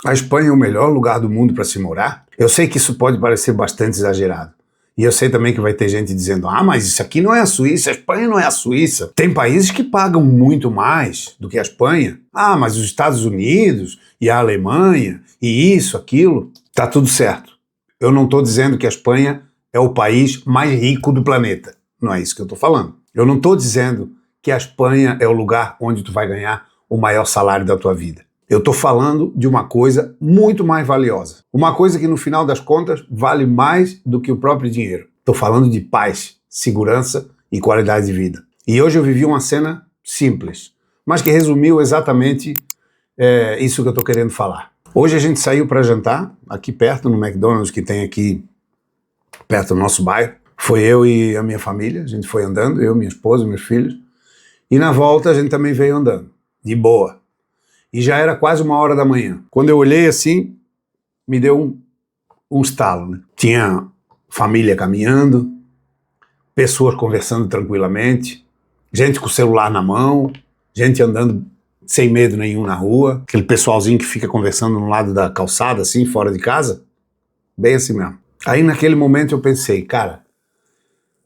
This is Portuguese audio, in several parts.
A Espanha é o melhor lugar do mundo para se morar? Eu sei que isso pode parecer bastante exagerado. E eu sei também que vai ter gente dizendo, mas isso aqui não é a Suíça, a Espanha não é a Suíça. Tem países que pagam muito mais do que a Espanha. Mas os Estados Unidos e a Alemanha e isso, aquilo, tá tudo certo. Eu não estou dizendo que a Espanha é o país mais rico do planeta. Não é isso que eu estou falando. Eu não estou dizendo que a Espanha é o lugar onde tu vai ganhar o maior salário da tua vida. Eu estou falando de uma coisa muito mais valiosa. Uma coisa que, no final das contas, vale mais do que o próprio dinheiro. Estou falando de paz, segurança e qualidade de vida. E hoje eu vivi uma cena simples, mas que resumiu exatamente isso que eu estou querendo falar. Hoje a gente saiu para jantar, aqui perto, no McDonald's, que tem aqui perto do nosso bairro. Foi eu e a minha família, a gente foi andando, eu, minha esposa, meus filhos. E na volta a gente também veio andando, de boa. E já era quase 1h da manhã. Quando eu olhei assim, me deu um estalo, né? Tinha família caminhando, pessoas conversando tranquilamente, gente com o celular na mão, gente andando sem medo nenhum na rua, aquele pessoalzinho que fica conversando no lado da calçada, assim, fora de casa. Bem assim mesmo. Aí naquele momento eu pensei, cara,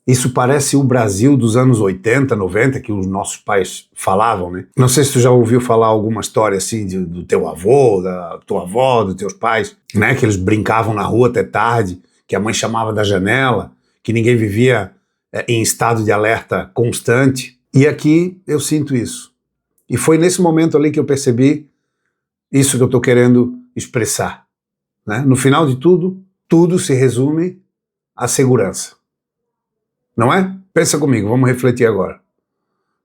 isso parece o Brasil dos anos 80, 90, que os nossos pais falavam, né? Não sei se tu já ouviu falar alguma história assim do teu avô, da tua avó, dos teus pais, né? Que eles brincavam na rua até tarde, que a mãe chamava da janela, que ninguém vivia em estado de alerta constante. E aqui eu sinto isso. E foi nesse momento ali que eu percebi isso que eu estou querendo expressar, né? No final de tudo, tudo se resume à segurança. Não é? Pensa comigo, vamos refletir agora.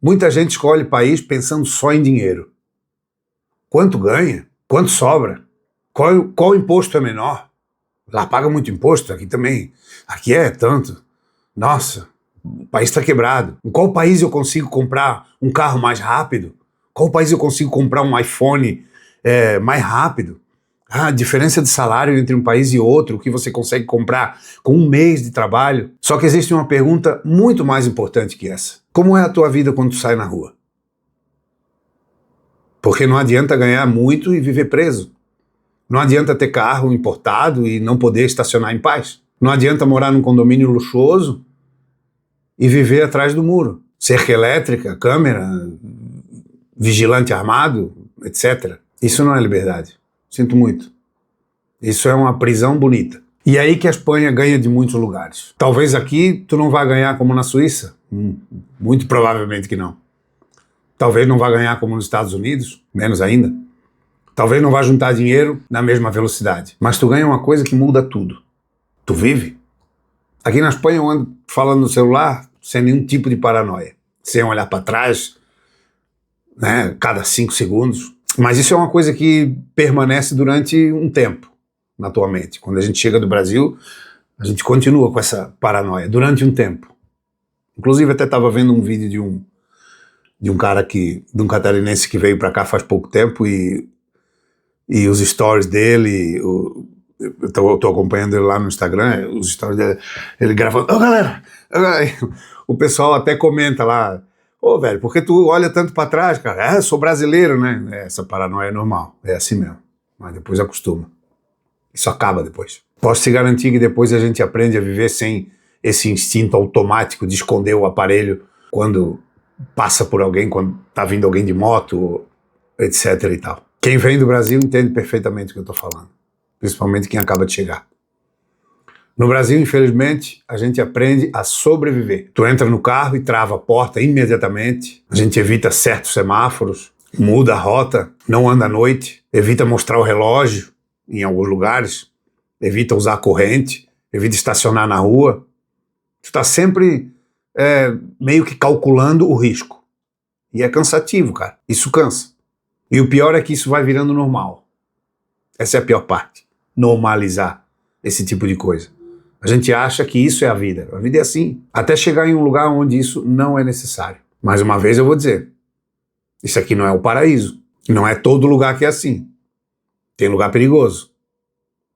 Muita gente escolhe país pensando só em dinheiro. Quanto ganha? Quanto sobra? Qual imposto é menor? Lá paga muito imposto, aqui também. Aqui é tanto. Nossa, o país está quebrado. Em qual país eu consigo comprar um carro mais rápido? Qual país eu consigo comprar um iPhone mais rápido? A diferença de salário entre um país e outro, o que você consegue comprar com 1 mês de trabalho. Só que existe uma pergunta muito mais importante que essa. Como é a tua vida quando tu sai na rua? Porque não adianta ganhar muito e viver preso. Não adianta ter carro importado e não poder estacionar em paz. Não adianta morar num condomínio luxuoso e viver atrás do muro. Cerca elétrica, câmera, vigilante armado, etc. Isso não é liberdade. Sinto muito. Isso é uma prisão bonita. E aí que a Espanha ganha de muitos lugares. Talvez aqui tu não vá ganhar como na Suíça. Muito provavelmente que não. Talvez não vá ganhar como nos Estados Unidos, menos ainda. Talvez não vá juntar dinheiro na mesma velocidade. Mas tu ganha uma coisa que muda tudo. Tu vive. Aqui na Espanha eu ando falando no celular sem nenhum tipo de paranoia. Sem olhar para trás, né, cada 5 segundos. Mas isso é uma coisa que permanece durante um tempo na tua mente. Quando a gente chega do Brasil, a gente continua com essa paranoia durante um tempo. Inclusive até estava vendo um vídeo de um cara de um catarinense que veio para cá faz pouco tempo e os stories dele, eu tô acompanhando ele lá no Instagram, os stories dele, ele gravando, galera, o pessoal até comenta lá, velho, por que tu olha tanto pra trás, cara? Sou brasileiro, né? Essa paranoia é normal, é assim mesmo. Mas depois acostuma. Isso acaba depois. Posso te garantir que depois a gente aprende a viver sem esse instinto automático de esconder o aparelho quando passa por alguém, quando tá vindo alguém de moto, etc e tal. Quem vem do Brasil entende perfeitamente o que eu tô falando. Principalmente quem acaba de chegar. No Brasil, infelizmente, a gente aprende a sobreviver. Tu entra no carro e trava a porta imediatamente. A gente evita certos semáforos, muda a rota, não anda à noite, evita mostrar o relógio em alguns lugares, evita usar a corrente, evita estacionar na rua. Tu tá sempre meio que calculando o risco. E é cansativo, cara. Isso cansa. E o pior é que isso vai virando normal. Essa é a pior parte. Normalizar esse tipo de coisa. A gente acha que isso é a vida. A vida é assim. Até chegar em um lugar onde isso não é necessário. Mais uma vez eu vou dizer. Isso aqui não é o paraíso. Não é todo lugar que é assim. Tem lugar perigoso.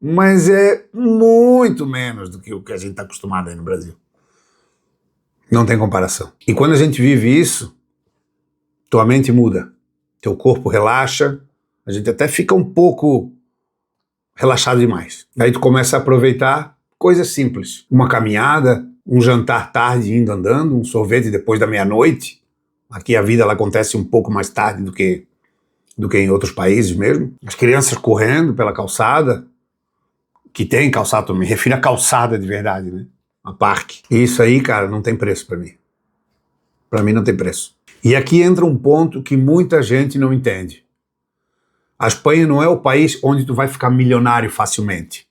Mas é muito menos do que o que a gente está acostumado aí no Brasil. Não tem comparação. E quando a gente vive isso, tua mente muda. Teu corpo relaxa. A gente até fica um pouco relaxado demais. Aí tu começa a aproveitar coisas simples. Uma caminhada, um jantar tarde indo andando, um sorvete depois da meia-noite. Aqui a vida ela acontece um pouco mais tarde do que em outros países mesmo. As crianças correndo pela calçada, que tem calçada, me refiro a calçada de verdade, né? A parque. E isso aí, cara, não tem preço para mim. Para mim não tem preço. E aqui entra um ponto que muita gente não entende. A Espanha não é o país onde tu vai ficar milionário facilmente.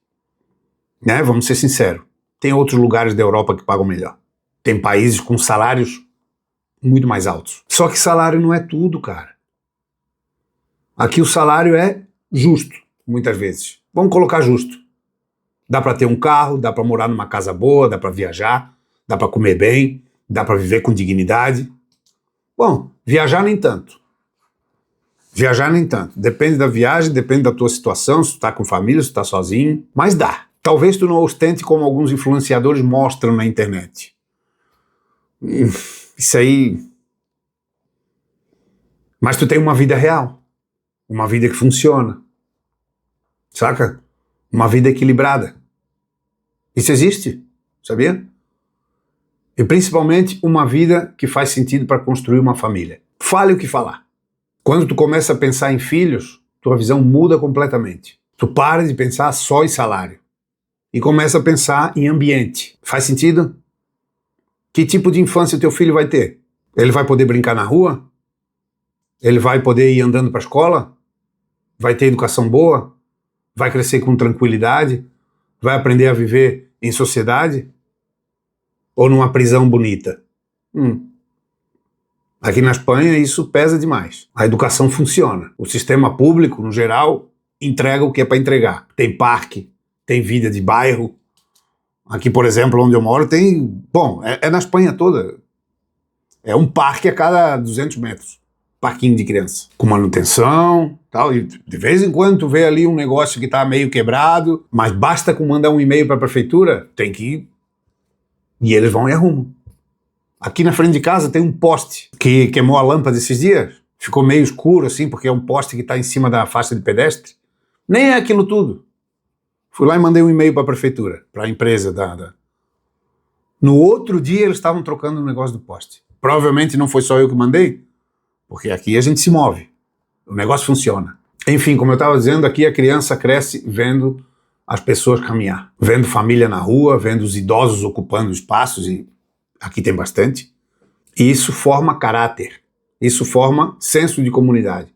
Né? Vamos ser sinceros. Tem outros lugares da Europa que pagam melhor. Tem países com salários muito mais altos. Só que salário não é tudo, cara. Aqui o salário é justo, muitas vezes. Vamos colocar justo. Dá para ter um carro, dá para morar numa casa boa, dá para viajar, dá para comer bem, dá para viver com dignidade. Bom, viajar nem tanto. Viajar nem tanto. Depende da viagem, depende da tua situação, se tu tá com família, se tu tá sozinho, mas dá. Talvez tu não ostente como alguns influenciadores mostram na internet. Isso aí... Mas tu tem uma vida real. Uma vida que funciona. Saca? Uma vida equilibrada. Isso existe, sabia? E principalmente uma vida que faz sentido para construir uma família. Fale o que falar. Quando tu começa a pensar em filhos, tua visão muda completamente. Tu para de pensar só em salário e começa a pensar em ambiente. Faz sentido? Que tipo de infância teu filho vai ter? Ele vai poder brincar na rua? Ele vai poder ir andando para a escola? Vai ter educação boa? Vai crescer com tranquilidade? Vai aprender a viver em sociedade? Ou numa prisão bonita? Aqui na Espanha isso pesa demais. A educação funciona. O sistema público, no geral, entrega o que é para entregar. Tem parque, tem vida de bairro. Aqui, por exemplo, onde eu moro, tem... Bom, é na Espanha toda. É um parque a cada 200 metros. Parquinho de criança. Com manutenção, tal. E de vez em quando tu vê ali um negócio que tá meio quebrado, mas basta com mandar um e-mail para a prefeitura, tem que ir. E eles vão e arrumam. Aqui na frente de casa tem um poste que queimou a lâmpada esses dias. Ficou meio escuro assim, porque é um poste que está em cima da faixa de pedestre. Nem é aquilo tudo. Fui lá e mandei um e-mail para a prefeitura, para a empresa da... No outro dia eles estavam trocando o negócio do poste. Provavelmente não foi só eu que mandei, porque aqui a gente se move. O negócio funciona. Enfim, como eu estava dizendo, aqui a criança cresce vendo as pessoas caminhar. Vendo família na rua, vendo os idosos ocupando espaços, e aqui tem bastante. E isso forma caráter. Isso forma senso de comunidade.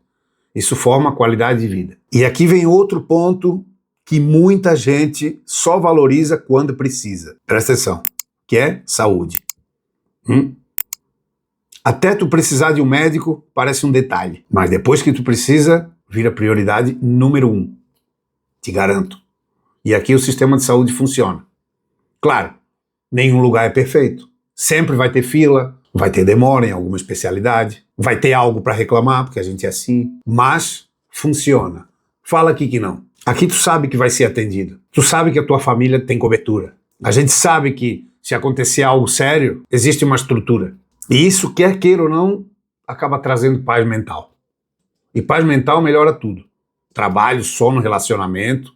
Isso forma qualidade de vida. E aqui vem outro ponto que muita gente só valoriza quando precisa. Presta atenção. Que é saúde. Até tu precisar de um médico parece um detalhe. Mas depois que tu precisa, vira prioridade número 1. Te garanto. E aqui o sistema de saúde funciona. Claro, nenhum lugar é perfeito. Sempre vai ter fila, vai ter demora em alguma especialidade, vai ter algo para reclamar, porque a gente é assim. Mas funciona. Fala aqui que não. Aqui tu sabe que vai ser atendido. Tu sabe que a tua família tem cobertura. A gente sabe que se acontecer algo sério, existe uma estrutura. E isso, quer queira ou não, acaba trazendo paz mental. E paz mental melhora tudo. Trabalho, sono, relacionamento,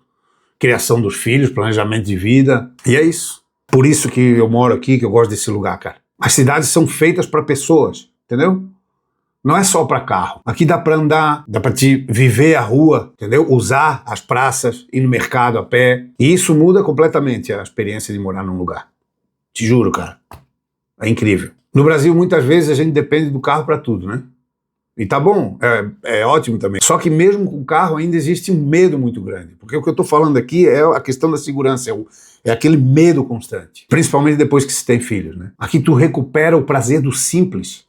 criação dos filhos, planejamento de vida. E é isso. Por isso que eu moro aqui, que eu gosto desse lugar, cara. As cidades são feitas para pessoas, entendeu? Não é só para carro. Aqui dá para andar, dá para te viver a rua, entendeu? Usar as praças, ir no mercado a pé. E isso muda completamente a experiência de morar num lugar. Te juro, cara. É incrível. No Brasil, muitas vezes, a gente depende do carro para tudo, né? E tá bom, é ótimo também. Só que mesmo com o carro ainda existe um medo muito grande. Porque o que eu tô falando aqui é a questão da segurança, é aquele medo constante. Principalmente depois que se tem filhos, né? Aqui tu recupera o prazer do simples.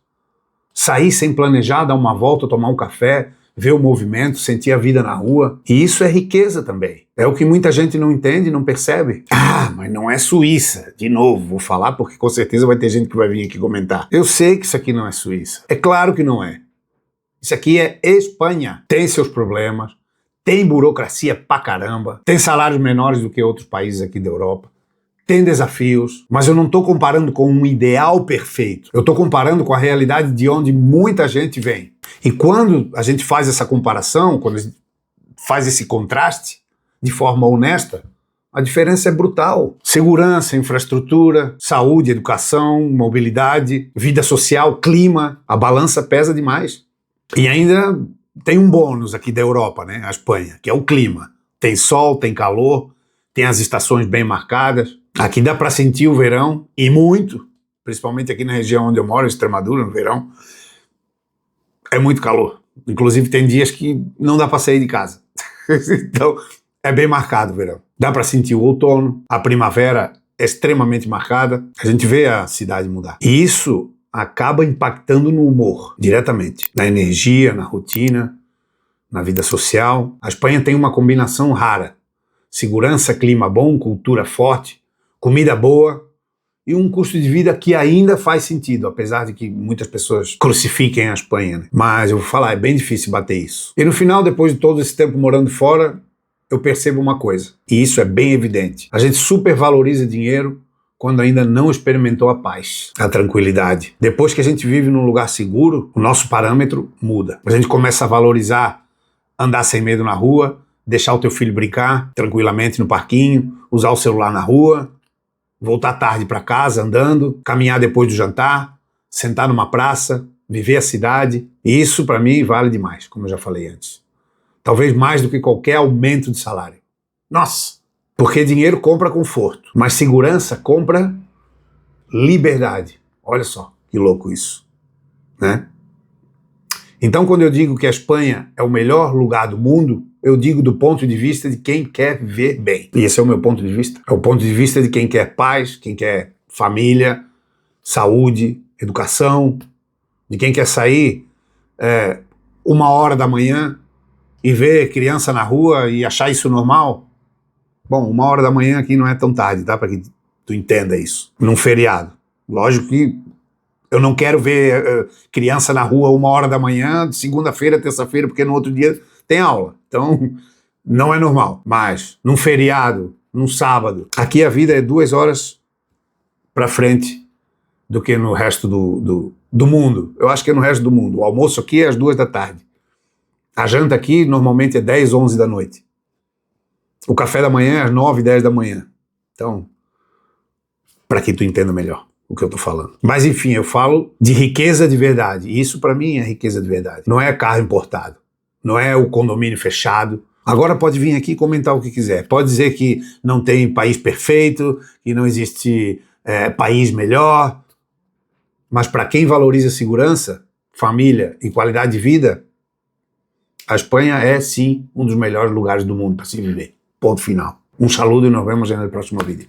Sair sem planejar, dar uma volta, tomar um café, ver o movimento, sentir a vida na rua. E isso é riqueza também. É o que muita gente não entende, não percebe. Ah, mas não é Suíça. De novo, vou falar porque com certeza vai ter gente que vai vir aqui comentar. Eu sei que isso aqui não é Suíça. É claro que não é. Isso aqui é Espanha. Tem seus problemas, tem burocracia pra caramba, tem salários menores do que outros países aqui da Europa, tem desafios, mas eu não estou comparando com um ideal perfeito. Eu estou comparando com a realidade de onde muita gente vem. E quando a gente faz essa comparação, quando a gente faz esse contraste, de forma honesta, a diferença é brutal. Segurança, infraestrutura, saúde, educação, mobilidade, vida social, clima, a balança pesa demais. E ainda tem um bônus aqui da Europa, né, a Espanha, que é o clima. Tem sol, tem calor, tem as estações bem marcadas. Aqui dá para sentir o verão, e muito, principalmente aqui na região onde eu moro, Extremadura, no verão, é muito calor. Inclusive tem dias que não dá para sair de casa. Então é bem marcado o verão. Dá para sentir o outono, a primavera é extremamente marcada, a gente vê a cidade mudar. E isso acaba impactando no humor, diretamente. Na energia, na rotina, na vida social. A Espanha tem uma combinação rara. Segurança, clima bom, cultura forte, comida boa e um custo de vida que ainda faz sentido, apesar de que muitas pessoas crucifiquem a Espanha, né? Mas eu vou falar, é bem difícil bater isso. E no final, depois de todo esse tempo morando fora, eu percebo uma coisa, e isso é bem evidente. A gente supervaloriza dinheiro quando ainda não experimentou a paz, a tranquilidade. Depois que a gente vive num lugar seguro, o nosso parâmetro muda. A gente começa a valorizar andar sem medo na rua, deixar o teu filho brincar tranquilamente no parquinho, usar o celular na rua, voltar tarde para casa andando, caminhar depois do jantar, sentar numa praça, viver a cidade. E isso para mim vale demais, como eu já falei antes. Talvez mais do que qualquer aumento de salário. Nossa! Porque dinheiro compra conforto, mas segurança compra liberdade. Olha só que louco isso, né? Então, quando eu digo que a Espanha é o melhor lugar do mundo, eu digo do ponto de vista de quem quer viver bem. E esse é o meu ponto de vista. É o ponto de vista de quem quer paz, quem quer família, saúde, educação, de quem quer sair 1h da manhã e ver criança na rua e achar isso normal. Bom, 1h da manhã aqui não é tão tarde, tá? Para que tu entenda isso. Num feriado. Lógico que eu não quero ver criança na rua 1h da manhã, de segunda-feira, terça-feira, porque no outro dia tem aula. Então, não é normal. Mas, num feriado, num sábado, aqui a vida é 2 horas para frente do que no resto do mundo. Eu acho que é no resto do mundo. O almoço aqui é às 2 da tarde. A janta aqui normalmente é 10, 11 da noite. O café da manhã é às 9, 10 da manhã. Então, para que tu entenda melhor o que eu tô falando. Mas enfim, eu falo de riqueza de verdade. E isso para mim é riqueza de verdade. Não é carro importado. Não é o condomínio fechado. Agora pode vir aqui comentar o que quiser. Pode dizer que não tem país perfeito, que não existe país melhor. Mas para quem valoriza segurança, família e qualidade de vida, a Espanha é sim um dos melhores lugares do mundo para se viver. Ponto final. Um saludo e nos vemos no próximo vídeo.